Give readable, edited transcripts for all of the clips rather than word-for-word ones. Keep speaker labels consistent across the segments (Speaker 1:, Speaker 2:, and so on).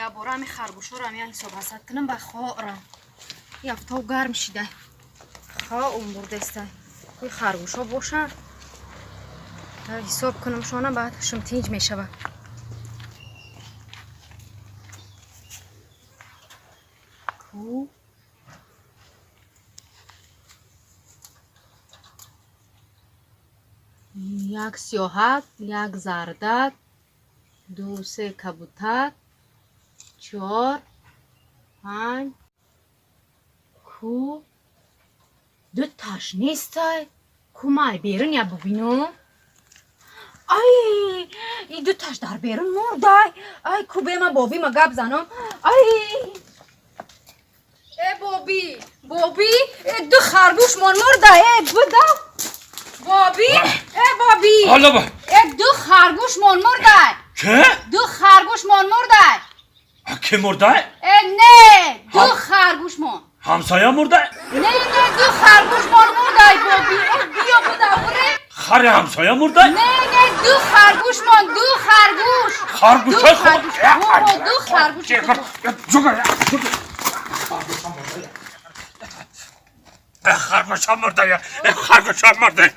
Speaker 1: یا برو همین خرگوشا رو همین حساب حسد کنم با خواه را یه افتاو گرم شده خواه اون بردسته کوی خرگوشا باشن حساب کنم شانم بعد شم تینج میشه با کو یک سیاهک یک زردک 2 3 کبوتر 4 5 کو دو تاش نیست کو مای بیرون یا ببینم ای این دو تاش در بیرون مرده ای کو به من بابی ما گپ زنم ای بابی دو خرگوش من مرده ای بودم بابی
Speaker 2: حالا با
Speaker 1: دو خرگوش من مرده
Speaker 2: که؟
Speaker 1: دو خرگوش من مرده
Speaker 2: که مرده؟
Speaker 1: نه دو خرگوش من
Speaker 2: همسایه مرده؟
Speaker 1: نه دو خرگوش من مرده بابی بیا بوده
Speaker 2: خر همسایه مرده؟
Speaker 1: نه دو خرگوش من دو خرگوش
Speaker 2: خرگوش های خود
Speaker 1: دو خرگوش
Speaker 2: خرگوش ها مرده خرگوش ها مرده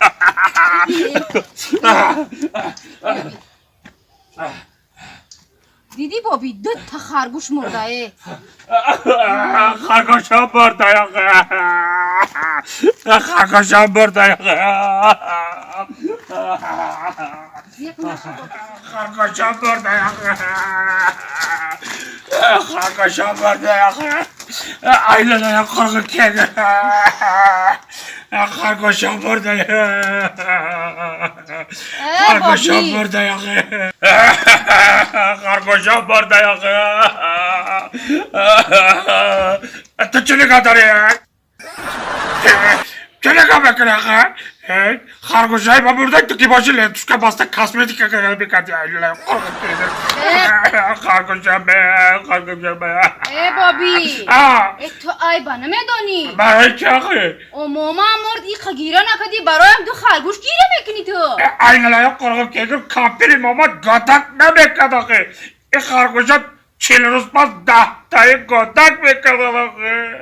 Speaker 1: دیدی بابی دو تا خرگوش مرده
Speaker 2: خرگوش ها مرده خرگوش ها مرده خرگوش ها مرده خرگوش ها مرده ایلان یا خرگوش که خرگوش ها مرده خرگوش ها مرده خرگوش ها مرده تو چه نگاه داری؟ چه نگاه میکنی آخه؟ خرگوش های ما مرده تو کی باشی لیتوشکا بسته کاسمتیک که بکردی خرگوش ها به
Speaker 1: بابی تو ای با نمیدانی
Speaker 2: برای چه آخه؟
Speaker 1: ماما مرد ای خگیره نکدی برایم دو خرگوش گیره میکنی تو
Speaker 2: این لایق قرغم که کامپیری ماما گاتک نمیکرد آخه این خرگوش ها 40 روز پس 10 تای گاتک میکرد آخه